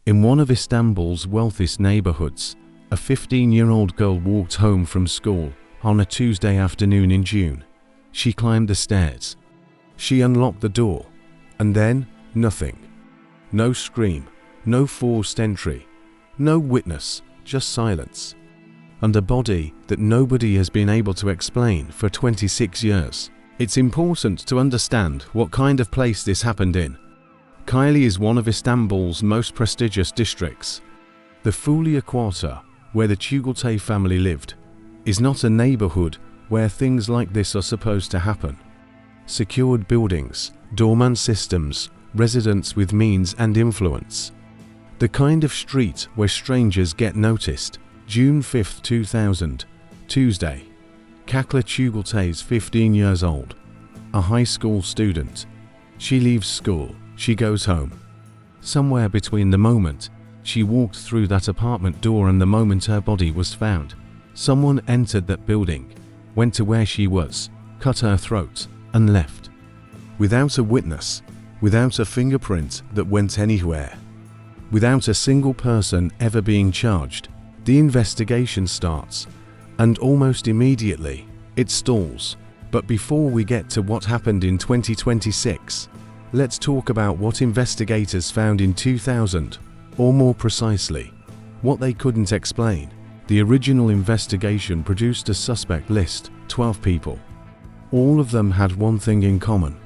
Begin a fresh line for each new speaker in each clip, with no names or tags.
In one of Istanbul's wealthiest neighborhoods, a 15-year-old girl walked home from school on a Tuesday afternoon in June. She climbed the stairs. She unlocked the door, and then nothing. No scream, no forced entry, no witness, just silence. And a body that nobody has been able to explain for 26 years. It's important to understand what kind of place this happened in. Kylie is one of Istanbul's most prestigious districts. The Fulya Quarter, where the Çugultay family lived, is not a neighborhood where things like this are supposed to happen. Secured buildings, doorman systems, residents with means and influence. The kind of street where strangers get noticed. June 5, 2000, Tuesday. Kakla Çugultay is 15 years old, a high school student. She leaves school, she goes home. Somewhere between the moment she walked through that apartment door and the moment her body was found, someone entered that building, went to where she was, cut her throat, and left. Without a witness, without a fingerprint that went anywhere, without a single person ever being charged, the investigation starts, and almost immediately, it stalls. But before we get to what happened in 2026, let's talk about what investigators found in 2000, or more precisely, what they couldn't explain. The original investigation produced a suspect list, 12 people. All of them had one thing in common.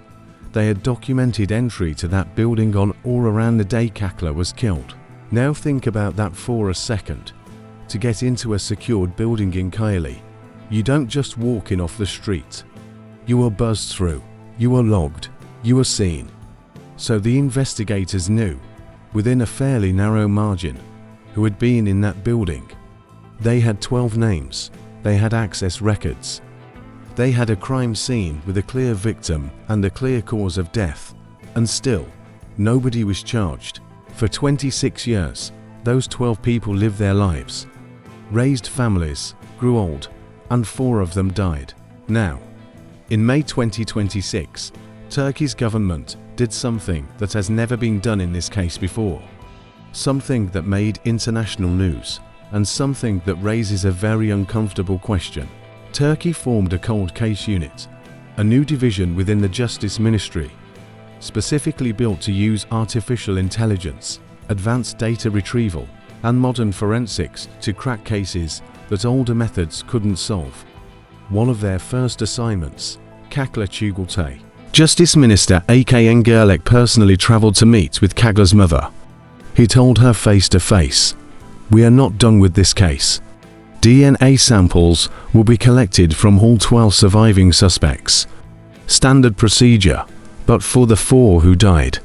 They had documented entry to that building on or around the day Kakla was killed. Now think about that for a second. To get into a secured building in Kylie, you don't just walk in off the street. You are buzzed through, you are logged, you are seen. So the investigators knew, within a fairly narrow margin, who had been in that building. They had 12 names, they had access records. They had a crime scene with a clear victim and a clear cause of death, and still, nobody was charged. For 26 years, those 12 people lived their lives, raised families, grew old, and 4 of them died. Now, in May 2026, Turkey's government did something that has never been done in this case before. Something that made international news, and something that raises a very uncomfortable question. Turkey formed a cold case unit, a new division within the Justice Ministry, specifically built to use artificial intelligence, advanced data retrieval, and modern forensics to crack cases that older methods couldn't solve. One of their first assignments, Kakla Çugultay. Justice Minister A.K. Engerlek personally traveled to meet with Kakla's mother. He told her face to face, "We are not done with this case. DNA samples will be collected from all 12 surviving suspects. Standard procedure, but for the 4 who died.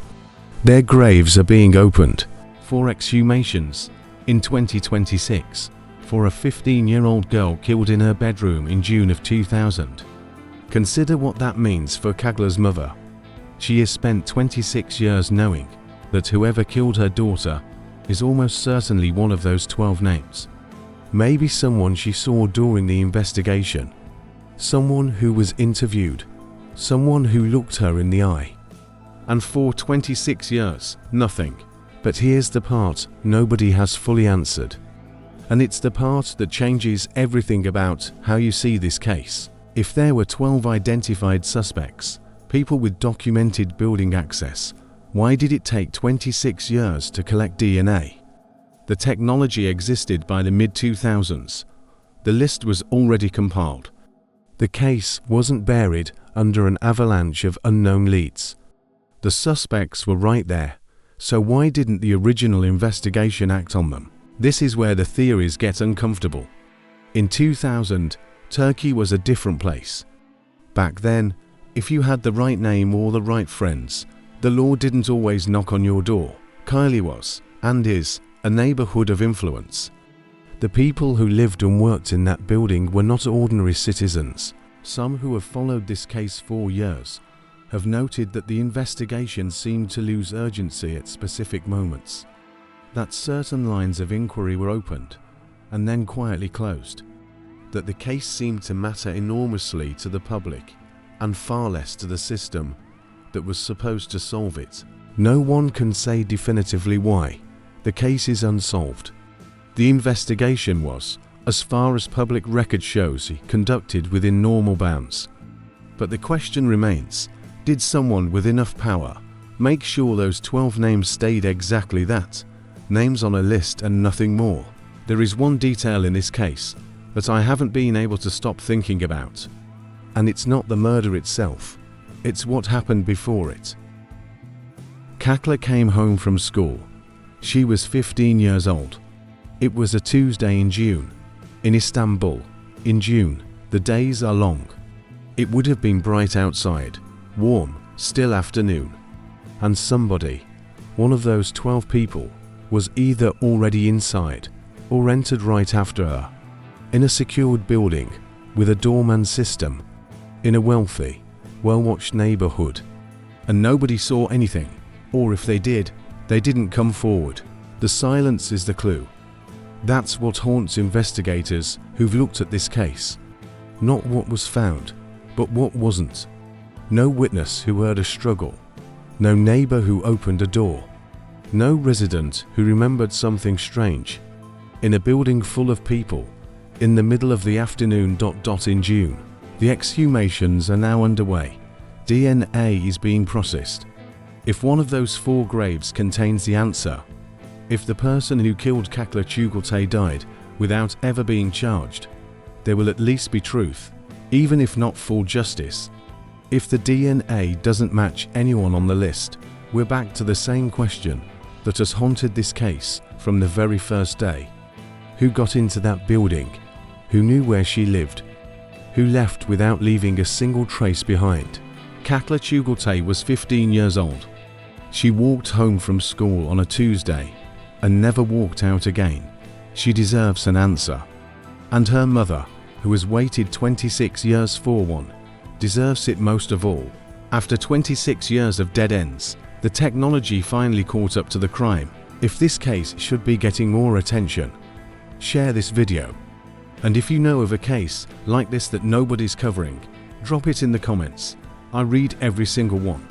Their graves are being opened for exhumations in 2026 for a 15-year-old girl killed in her bedroom in June of 2000. Consider what that means for Kakla's mother. She has spent 26 years knowing that whoever killed her daughter is almost certainly one of those 12 names. Maybe someone she saw during the investigation, someone who was interviewed, someone who looked her in the eye. And for 26 years, nothing. But here's the part nobody has fully answered. And it's the part that changes everything about how you see this case. If there were 12 identified suspects, people with documented building access, why did it take 26 years to collect DNA? The technology existed by the mid-2000s. The list was already compiled. The case wasn't buried under an avalanche of unknown leads. The suspects were right there, so why didn't the original investigation act on them? This is where the theories get uncomfortable. In 2000, Turkey was a different place. Back then, if you had the right name or the right friends, the law didn't always knock on your door. Kylie was, and is, a neighborhood of influence. The people who lived and worked in that building were not ordinary citizens. Some who have followed this case for years have noted that the investigation seemed to lose urgency at specific moments, that certain lines of inquiry were opened and then quietly closed, that the case seemed to matter enormously to the public and far less to the system that was supposed to solve it. No one can say definitively why, The case is unsolved. The investigation was, as far as public record shows, conducted within normal bounds. But the question remains, did someone with enough power make sure those 12 names stayed exactly that, names on a list and nothing more? There is one detail in this case that I haven't been able to stop thinking about. And it's not the murder itself, it's what happened before it. Kakla came home from school. She was 15 years old. It was a Tuesday in June. In Istanbul, in June, the days are long. It would have been bright outside, warm, still afternoon. And somebody, one of those 12 people, was either already inside or entered right after her. In a secured building, with a doorman system, in a wealthy, well-watched neighborhood. And nobody saw anything, or if they did, they didn't come forward. The silence is the clue. That's what haunts investigators who've looked at this case. Not what was found, but what wasn't. No witness who heard a struggle. No neighbor who opened a door. No resident who remembered something strange. In a building full of people, in the middle of the afternoon in June, the exhumations are now underway. DNA is being processed. If one of those 4 graves contains the answer, if the person who killed Kakla Çugultay died without ever being charged, there will at least be truth, even if not full justice. If the DNA doesn't match anyone on the list, we're back to the same question that has haunted this case from the very first day. Who got into that building? Who knew where she lived? Who left without leaving a single trace behind? Kakla Çugultay was 15 years old. She walked home from school on a Tuesday and never walked out again. She deserves an answer. And her mother, who has waited 26 years for one, deserves it most of all. After 26 years of dead ends, the technology finally caught up to the crime. If this case should be getting more attention, share this video. And if you know of a case like this that nobody's covering, drop it in the comments. I read every single one.